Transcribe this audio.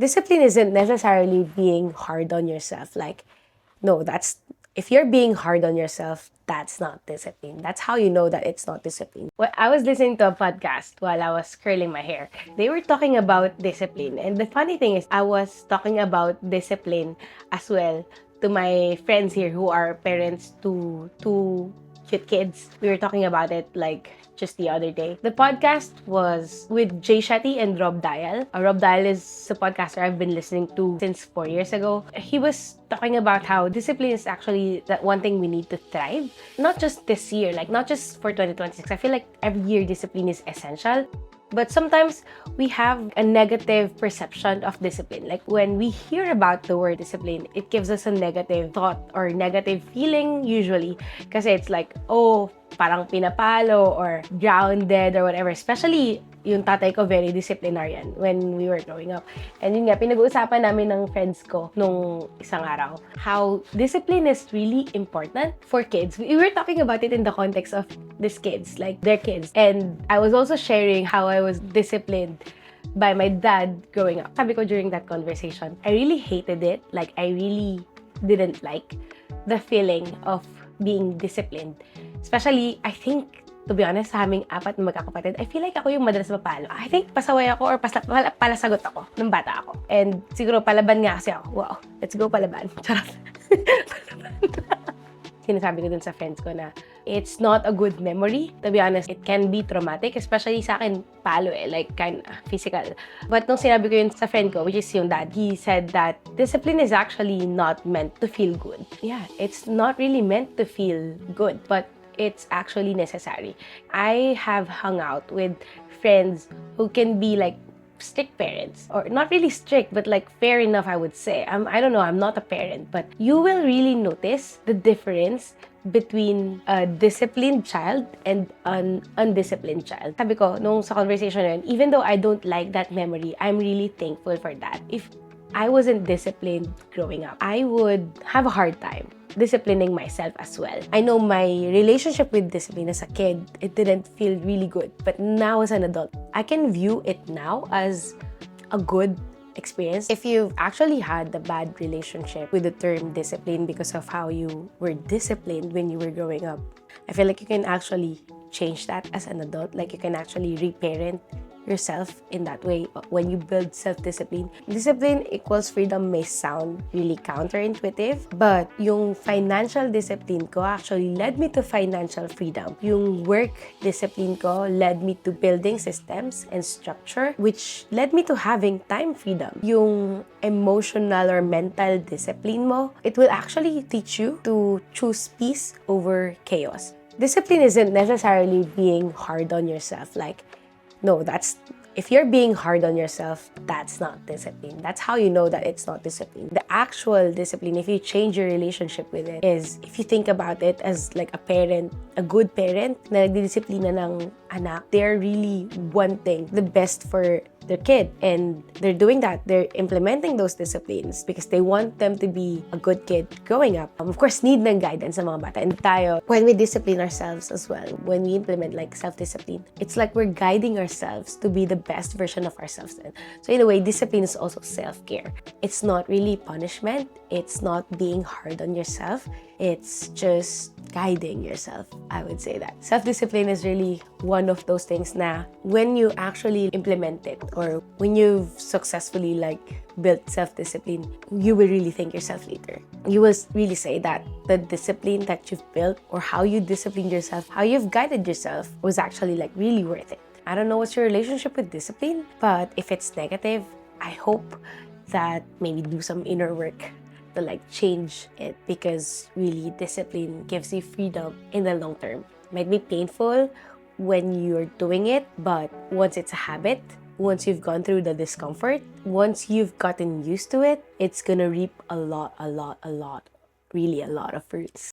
Discipline isn't necessarily being hard on yourself. Like, no, if you're being hard on yourself, that's not discipline. That's how you know that it's not discipline. Well, I was listening to a podcast while I was curling my hair. They were talking about discipline. And the funny thing is, I was talking about discipline as well to my friends here who are parents to two cute kids. We were talking about it like just the other day. The podcast was with Jay Shetty and Rob Dial. Rob Dial is a podcaster I've been listening to since 4 years ago. He was talking about how discipline is actually that one thing we need to thrive. Not just this year, like not just for 2026. I feel like every year discipline is essential. But sometimes we have a negative perception of discipline. Like when we hear about the word discipline, it gives us a negative thought or negative feeling usually. Kasi it's like, oh, parang pinapalo or grounded or whatever. Especially yung tatay ko, very disciplinarian when we were growing up. And yun nga, pinag-uusapan namin ng friends ko nung isang araw, how discipline is really important for kids. We were talking about it in the context of these kids, like their kids. And I was also sharing how I was disciplined by my dad growing up. Sabi ko during that conversation, I really hated it. Like, I really didn't like the feeling of being disciplined. Especially, I think, to be honest, sa aming apat na magkakapatid, I feel like ako yung madalas mapalo. I think pasaway ako or palasagot ako nung bata ako. And siguro palaban nga kasi ako. Wow, let's go palaban. Charot. Palaban. Sinasabi ko dun sa friends ko na it's not a good memory. To be honest, it can be traumatic, especially sa akin, palo like kind of physical. But nung sinabi ko yun sa friend ko, which is yung dad, he said that discipline is actually not meant to feel good. Yeah, it's not really meant to feel good, but it's actually necessary. I have hung out with friends who can be like strict parents, or not really strict, but like fair enough, I would say. I don't know, I'm not a parent, but you will really notice the difference between a disciplined child and an undisciplined child. Sabi ko, nung sa conversation na yun, even though I don't like that memory, I'm really thankful for that. If I wasn't disciplined growing up, I would have a hard time disciplining myself as well. I know my relationship with discipline as a kid, it didn't feel really good. But now as an adult, I can view it now as a good experience. If you've actually had a bad relationship with the term discipline because of how you were disciplined when you were growing up, I feel like you can actually change that as an adult. Like you can actually reparent yourself in that way when you build self-discipline. Discipline equals freedom may sound really counterintuitive, but yung financial discipline ko actually led me to financial freedom. Yung work discipline ko led me to building systems and structure, which led me to having time freedom. Yung emotional or mental discipline mo, it will actually teach you to choose peace over chaos. Discipline isn't necessarily being hard on yourself. Like, no, if you're being hard on yourself, that's not discipline. That's how you know that it's not discipline. The actual discipline, if you change your relationship with it, is if you think about it as like a parent, a good parent na nagdidisiplina ng anak, they're really wanting the best for their kid. And they're doing that. They're implementing those disciplines because they want them to be a good kid growing up. Of course, need ng guidance sa mga bata. And tayo, when we discipline ourselves as well, when we implement like self-discipline, it's like we're guiding ourselves to be the best version of ourselves then. So in a way, discipline is also self-care. It's not really punishment. It's not being hard on yourself. It's just guiding yourself, I would say that. Self-discipline is really one of those things na when you actually implement it or when you've successfully like built self-discipline, you will really thank yourself later. You will really say that the discipline that you've built or how you disciplined yourself, how you've guided yourself was actually like really worth it. I don't know what's your relationship with discipline, but if it's negative, I hope that maybe do some inner work to like change it, because really discipline gives you freedom in the long term. Might be painful when you're doing it, but once it's a habit, once you've gone through the discomfort, once you've gotten used to it, it's gonna reap really a lot of fruits.